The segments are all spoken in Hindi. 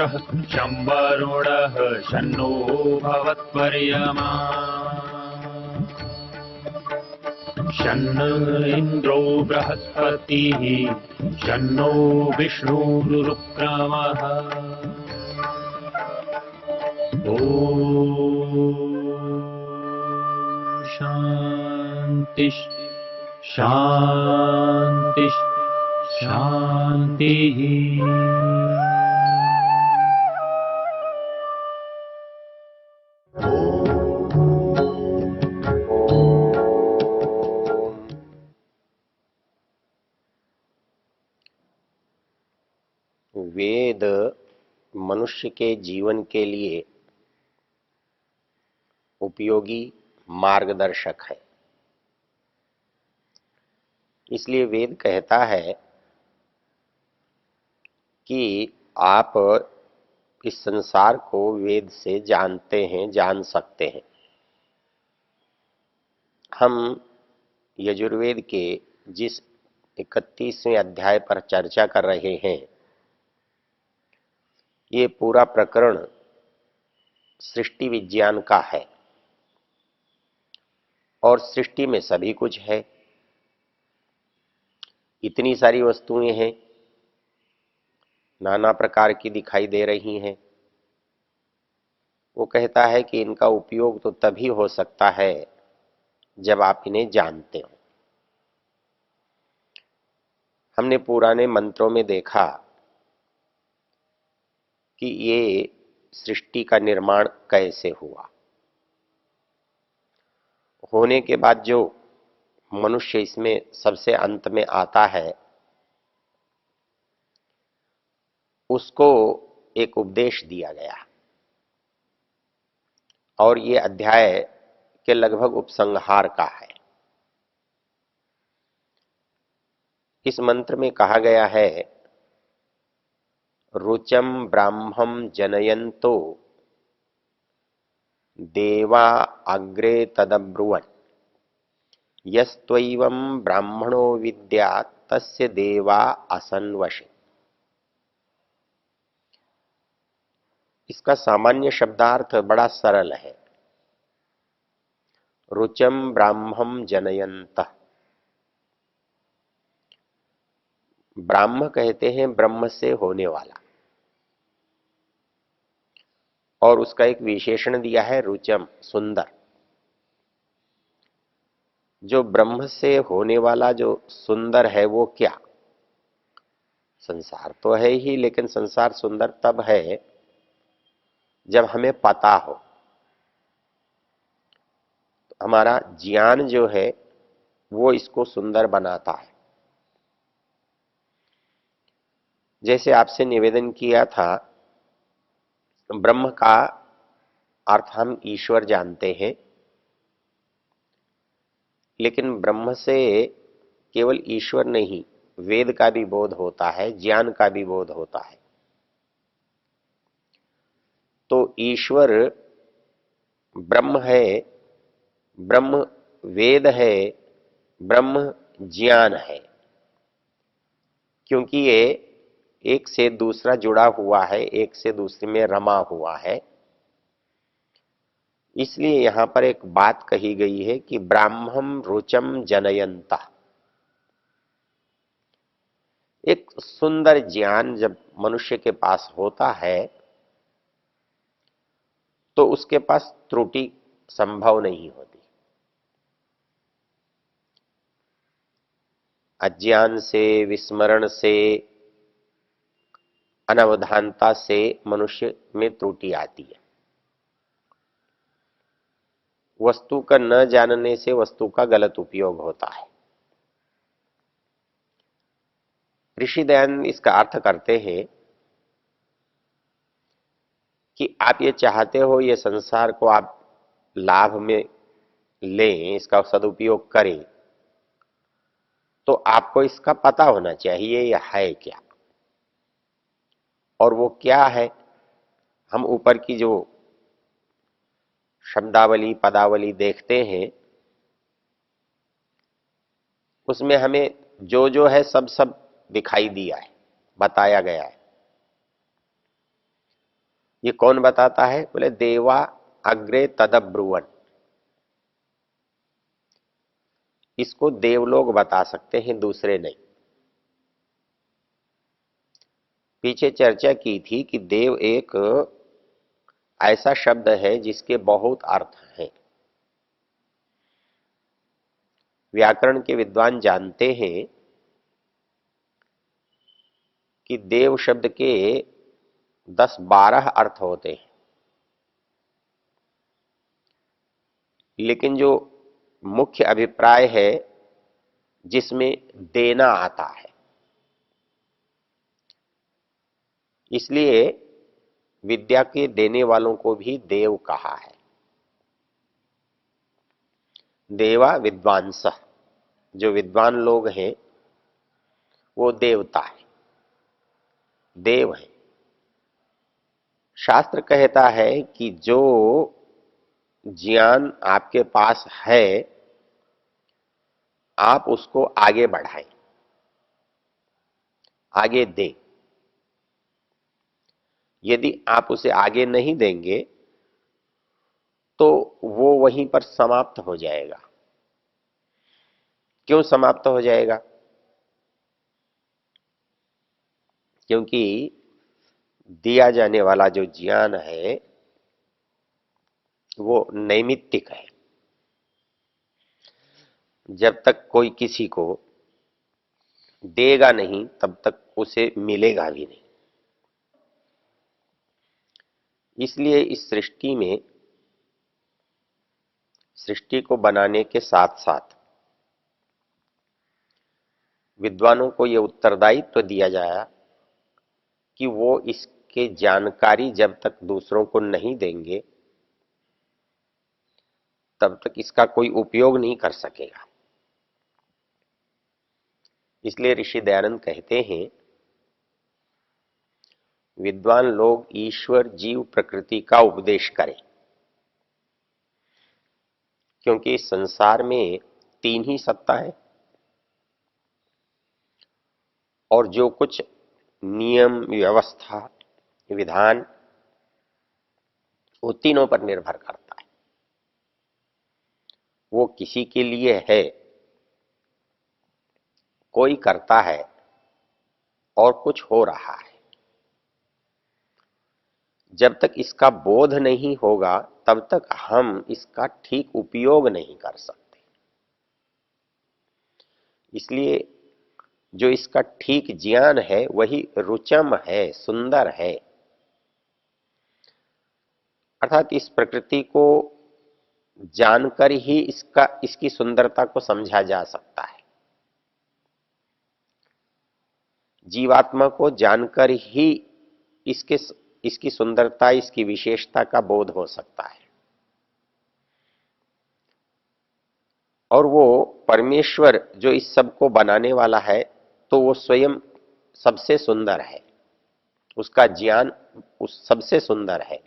मित्रः शं वरुणः शन्नो भवत्वर्यमा शन्न इन्द्रो बृहस्पतिः शन्नो विष्णुरुक्रमः ॐ शान्ति शान्ति शान्तिः। वेद मनुष्य के जीवन के लिए उपयोगी मार्गदर्शक है। इसलिए वेद कहता है कि आप इस संसार को वेद से जानते हैं, जान सकते हैं। हम यजुर्वेद के जिस 31वें अध्याय पर चर्चा कर रहे हैं, ये पूरा प्रकरण सृष्टि विज्ञान का है और सृष्टि में सभी कुछ है। इतनी सारी वस्तुएं हैं, नाना प्रकार की दिखाई दे रही हैं। वो कहता है कि इनका उपयोग तो तभी हो सकता है जब आप इन्हें जानते हो। हमने पुराने मंत्रों में देखा कि ये सृष्टि का निर्माण कैसे हुआ। होने के बाद जो मनुष्य इसमें सबसे अंत में आता है, उसको एक उपदेश दिया गया और ये अध्याय के लगभग उपसंहार का है। इस मंत्र में कहा गया है, रुचम ब्राह्मं जनयन्तो देवा अग्रे तदब्रुवन् यस्त्वैवं ब्राह्मणो विद्यात् तस्य देवा असन्वशे। इसका सामान्य शब्दार्थ बड़ा सरल है। रुचम ब्राह्मं जनयन्तः, ब्राह्म कहते हैं ब्रह्म से होने वाला, और उसका एक विशेषण दिया है रुचम, सुंदर। जो ब्रह्म से होने वाला जो सुंदर है वो क्या? संसार तो है ही, लेकिन संसार सुंदर तब है जब हमें पता हो। तो हमारा ज्ञान जो है वो इसको सुंदर बनाता है। जैसे आपसे निवेदन किया था, ब्रह्म का अर्थ हम ईश्वर जानते हैं, लेकिन ब्रह्म से केवल ईश्वर नहीं, वेद का भी बोध होता है, ज्ञान का भी बोध होता है। तो ईश्वर ब्रह्म है, ब्रह्म वेद है, ब्रह्म ज्ञान है, क्योंकि ये एक से दूसरा जुड़ा हुआ है, एक से दूसरे में रमा हुआ है। इसलिए यहां पर एक बात कही गई है कि ब्राह्मं रुचम जनयंता। एक सुंदर ज्ञान जब मनुष्य के पास होता है तो उसके पास त्रुटि संभव नहीं होती। अज्ञान से, विस्मरण से, अनवधानता से मनुष्य में त्रुटि आती है। वस्तु का न जानने से वस्तु का गलत उपयोग होता है। ऋषि दयानंद इसका अर्थ करते हैं कि आप ये चाहते हो ये संसार को आप लाभ में लें, इसका सदुपयोग करें, तो आपको इसका पता होना चाहिए यह है क्या, और वो क्या है। हम ऊपर की जो शब्दावली पदावली देखते हैं, उसमें हमें जो जो है सब सब दिखाई दिया है, बताया गया है। ये कौन बताता है? बोले देवा अग्रे तदब्रुवन। इसको देवलोग बता सकते हैं, दूसरे नहीं। पीछे चर्चा की थी कि देव एक ऐसा शब्द है जिसके बहुत अर्थ हैं। व्याकरण के विद्वान जानते हैं कि देव शब्द के 10-12 अर्थ होते हैं, लेकिन जो मुख्य अभिप्राय है जिसमें देना आता है, इसलिए विद्या के देने वालों को भी देव कहा है। देवा विद्वांस, जो विद्वान लोग हैं वो देवता है, देव है। शास्त्र कहता है कि जो ज्ञान आपके पास है आप उसको आगे बढ़ाएं, आगे दें। यदि आप उसे आगे नहीं देंगे तो वो वहीं पर समाप्त हो जाएगा। क्यों समाप्त हो जाएगा? क्योंकि दिया जाने वाला जो ज्ञान है वो नैमित्तिक है। जब तक कोई किसी को देगा नहीं तब तक उसे मिलेगा भी नहीं। इसलिए इस सृष्टि में, सृष्टि को बनाने के साथ साथ विद्वानों को यह उत्तरदायित्व दिया जाया कि वो इसके जानकारी जब तक दूसरों को नहीं देंगे तब तक इसका कोई उपयोग नहीं कर सकेगा। इसलिए ऋषि दयानंद कहते हैं, विद्वान लोग ईश्वर जीव प्रकृति का उपदेश करें, क्योंकि इस संसार में 3 ही सत्ता है और जो कुछ नियम व्यवस्था विधान वो तीनों पर निर्भर करता है। वो किसी के लिए है, कोई करता है और कुछ हो रहा है। जब तक इसका बोध नहीं होगा तब तक हम इसका ठीक उपयोग नहीं कर सकते। इसलिए जो इसका ठीक ज्ञान है वही रुचम है, सुंदर है। अर्थात इस प्रकृति को जानकर ही इसकी सुंदरता को समझा जा सकता है। जीवात्मा को जानकर ही इसकी सुंदरता, इसकी विशेषता का बोध हो सकता है। और वो परमेश्वर जो इस सब को बनाने वाला है तो वो स्वयं सबसे सुंदर है, उसका ज्ञान उस सबसे सुंदर है।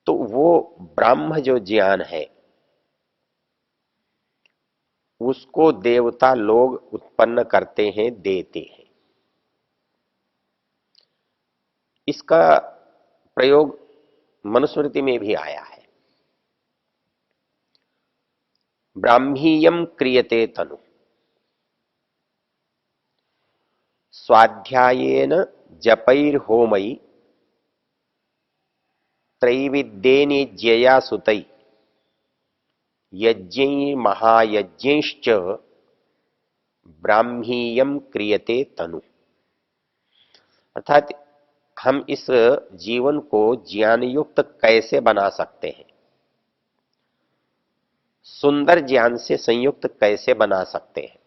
तो वो ब्रह्म जो ज्ञान है उसको देवता लोग उत्पन्न करते हैं, देते हैं। इसका प्रयोग मनुस्मृति में भी आया है। ब्राह्मीयम क्रियते तनु स्वाध्यायेन जपैर्होमै त्रैविद्येनिज्यया सुतै यज्ञैर्महायज्ञैश्च ब्राह्मीयम क्रियते तनु। अर्थात हम इस जीवन को ज्ञान युक्त कैसे बना सकते हैं, सुंदर ज्ञान से संयुक्त कैसे बना सकते हैं।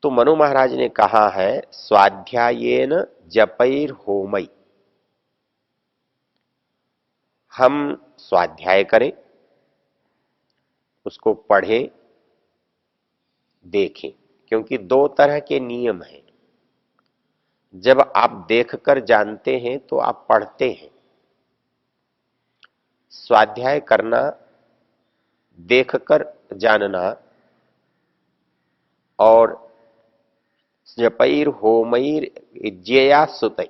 तो मनु महाराज ने कहा है स्वाध्यायेन जपैर्होमै। हम स्वाध्याय करें, उसको पढ़ें, देखें। क्योंकि 2 तरह के नियम हैं। जब आप देखकर जानते हैं तो आप पढ़ते हैं। स्वाध्याय करना, देखकर जानना और जपैर होमैर यज्ञया सुतै।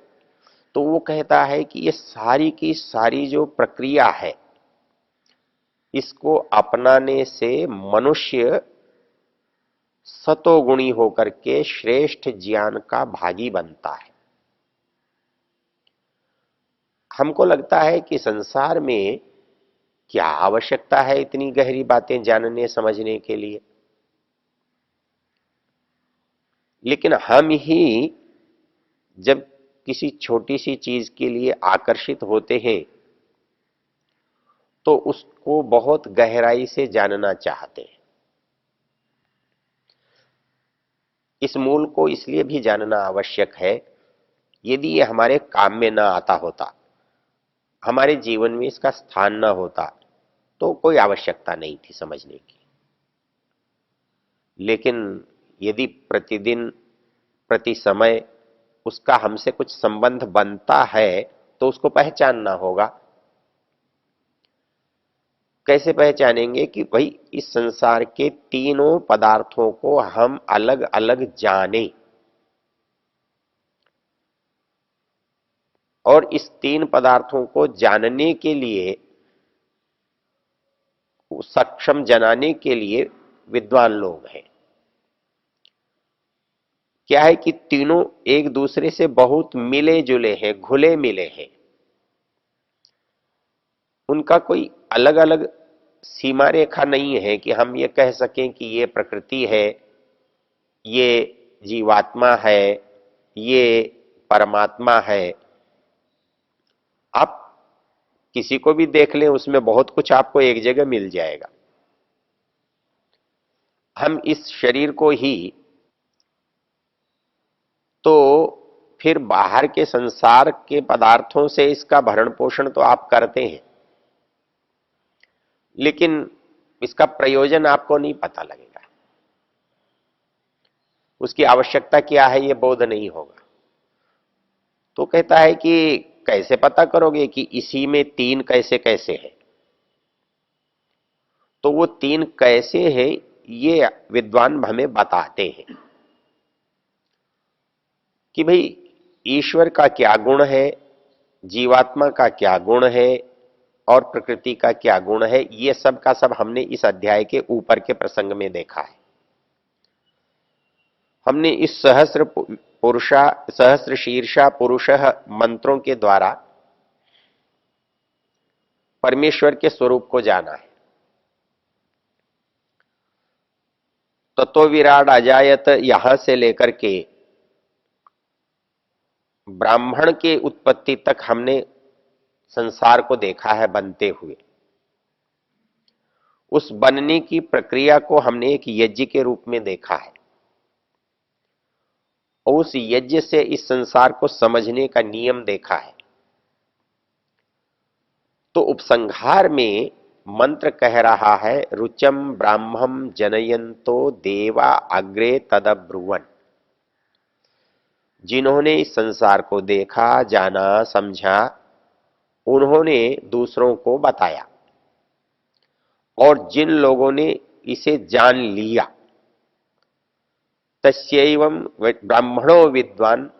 तो वो कहता है कि ये सारी की सारी जो प्रक्रिया है, इसको अपनाने से मनुष्य सतोगुणी होकर के श्रेष्ठ ज्ञान का भागी बनता है। हमको लगता है कि संसार में क्या आवश्यकता है इतनी गहरी बातें जानने समझने के लिए, लेकिन हम ही जब किसी छोटी सी चीज के लिए आकर्षित होते हैं तो उसको बहुत गहराई से जानना चाहते हैं। इस मूल को इसलिए भी जानना आवश्यक है, यदि ये हमारे काम में ना आता होता, हमारे जीवन में इसका स्थान ना होता, तो कोई आवश्यकता नहीं थी समझने की। लेकिन यदि प्रतिदिन प्रति समय उसका हमसे कुछ संबंध बनता है तो उसको पहचानना होगा। कैसे पहचानेंगे कि भाई इस संसार के तीनों पदार्थों को हम अलग अलग जानें, और इस तीन पदार्थों को जानने के लिए, सक्षम जनाने के लिए विद्वान लोग हैं। क्या है कि तीनों एक दूसरे से बहुत मिले जुले हैं, घुले मिले हैं। उनका कोई अलग अलग सीमा रेखा नहीं है कि हम ये कह सकें कि ये प्रकृति है, ये जीवात्मा है, ये परमात्मा है। आप किसी को भी देख लें, उसमें बहुत कुछ आपको एक जगह मिल जाएगा। हम इस शरीर को ही तो फिर बाहर के संसार के पदार्थों से इसका भरण पोषण तो आप करते हैं, लेकिन इसका प्रयोजन आपको नहीं पता लगेगा, उसकी आवश्यकता क्या है ये बोध नहीं होगा। तो कहता है कि कैसे पता करोगे कि इसी में तीन कैसे कैसे है। तो वो तीन कैसे है ये विद्वान हमें बताते हैं कि भाई ईश्वर का क्या गुण है, जीवात्मा का क्या गुण है, और प्रकृति का क्या गुण है। ये सब का सब हमने इस अध्याय के ऊपर के प्रसंग में देखा है। हमने इस सहस्र शीर्षा पुरुष मंत्रों के द्वारा परमेश्वर के स्वरूप को जाना है। तत्व विराट अजायत यहां से लेकर के ब्राह्मण के उत्पत्ति तक हमने संसार को देखा है बनते हुए। उस बनने की प्रक्रिया को हमने एक यज्ञ के रूप में देखा है, और उस यज्ञ से इस संसार को समझने का नियम देखा है। तो उपसंहार में मंत्र कह रहा है, रुचम ब्राह्मम जनयंतो देवा अग्रे तदब्रुवन। जिन्होंने इस संसार को देखा, जाना, समझा, उन्होंने दूसरों को बताया, और जिन लोगों ने इसे जान लिया, तस्यैवं ब्राह्मणो विद्वान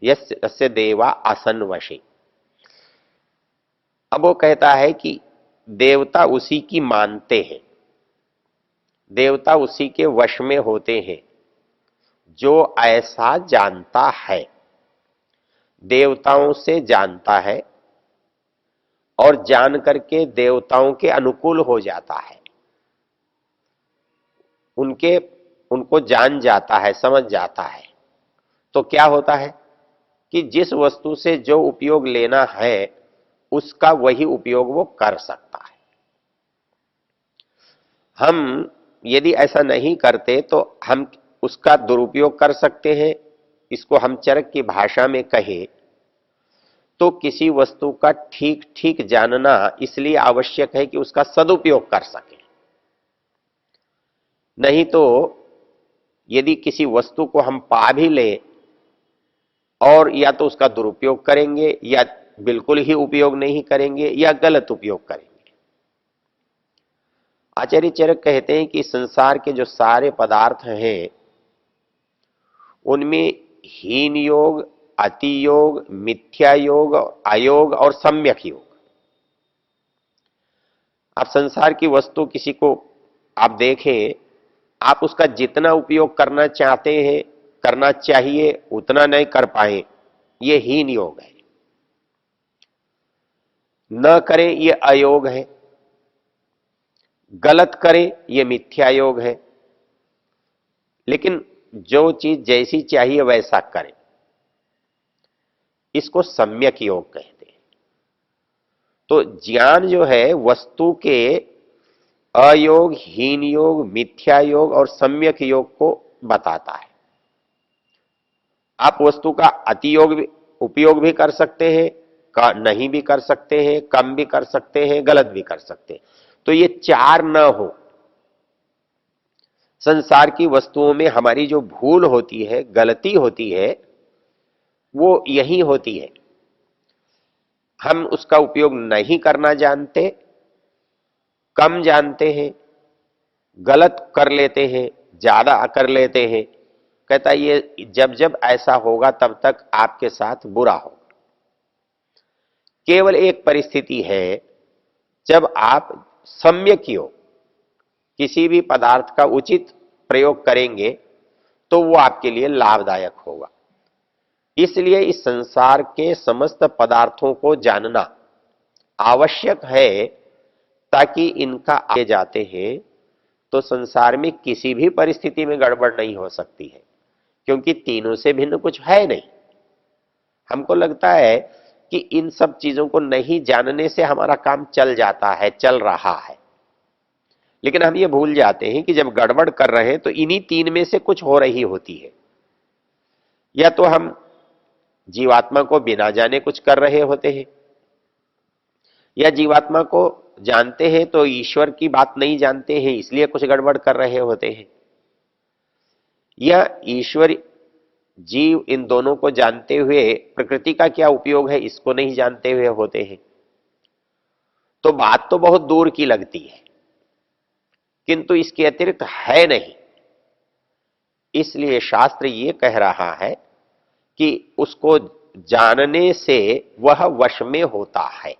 यस्य देवा आसन्वशे। अब वो कहता है कि देवता उसी की मानते हैं, देवता उसी के वश में होते हैं जो ऐसा जानता है, देवताओं से जानता है और जान करके देवताओं के अनुकूल हो जाता है, उनको जान जाता है, समझ जाता है। तो क्या होता है कि जिस वस्तु से जो उपयोग लेना है उसका वही उपयोग वो कर सकता है। हम यदि ऐसा नहीं करते तो हम उसका दुरुपयोग कर सकते हैं। इसको हम चरक की भाषा में कहें तो किसी वस्तु का ठीक ठीक जानना इसलिए आवश्यक है कि उसका सदुपयोग कर सके। नहीं तो यदि किसी वस्तु को हम पा भी लें और या तो उसका दुरुपयोग करेंगे, या बिल्कुल ही उपयोग नहीं करेंगे, या गलत उपयोग करेंगे। आचार्य चरक कहते हैं कि संसार के जो सारे पदार्थ हैं उनमें हीन योग, अति योग, मिथ्या योग, अयोग और सम्यक योग। आप संसार की वस्तु किसी को आप देखें, आप उसका जितना उपयोग करना चाहते हैं, करना चाहिए, उतना नहीं कर पाए, ये हीन योग है। न करें ये अयोग है, गलत करें ये मिथ्या योग है। लेकिन जो चीज जैसी चाहिए वैसा करें, इसको सम्यक योग कहते हैं। तो ज्ञान जो है वस्तु के अयोग, हीन योग, मिथ्या योग और सम्यक योग को बताता है। आप वस्तु का अति योग भी, उपयोग भी कर सकते हैं, का नहीं भी कर सकते हैं, कम भी कर सकते हैं, गलत भी कर सकते हैं। तो ये चार न हो। संसार की वस्तुओं में हमारी जो भूल होती है, गलती होती है, वो यही होती है। हम उसका उपयोग नहीं करना जानते, कम जानते हैं, गलत कर लेते हैं, ज्यादा कर लेते हैं। कहता ये जब जब ऐसा होगा तब तक आपके साथ बुरा हो। केवल एक परिस्थिति है, जब आप सम्यक योग, किसी भी पदार्थ का उचित प्रयोग करेंगे तो वो आपके लिए लाभदायक होगा। इसलिए इस संसार के समस्त पदार्थों को जानना आवश्यक है, ताकि इनका आगे जाते हैं तो संसार में किसी भी परिस्थिति में गड़बड़ नहीं हो सकती है, क्योंकि तीनों से भिन्न कुछ है नहीं। हमको लगता है कि इन सब चीजों को नहीं जानने से हमारा काम चल जाता है, चल रहा है। लेकिन हम ये भूल जाते हैं कि जब गड़बड़ कर रहे हैं तो इन्हीं तीन में से कुछ हो रही होती है। या तो हम जीवात्मा को बिना जाने कुछ कर रहे होते हैं, या जीवात्मा को जानते हैं तो ईश्वर की बात नहीं जानते हैं, इसलिए कुछ गड़बड़ कर रहे होते हैं, या ईश्वर जीव इन दोनों को जानते हुए प्रकृति का क्या उपयोग है इसको नहीं जानते हुए होते हैं। तो बात तो बहुत दूर की लगती है, किंतु इसके अतिरिक्त है नहीं। इसलिए शास्त्र ये कह रहा है कि उसको जानने से वह वश में होता है।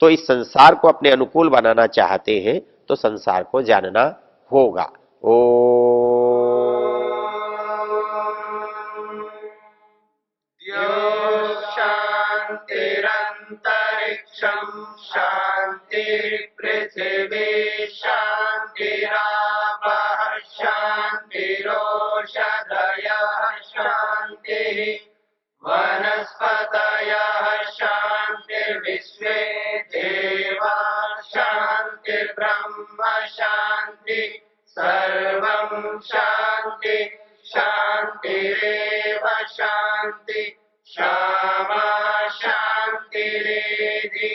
तो इस संसार को अपने अनुकूल बनाना चाहते हैं तो संसार को जानना होगा। ओ शांतिरंतरिक्षम शांति पृथिवी शांतिरापः शांतिरोषधयः शांति वनस्पतयः शांतिर्विश्वे देवा शांतिर्ब्रह्म शांति सर्वं शांति शांतिरेव शांति क्षमा शांतिरेधि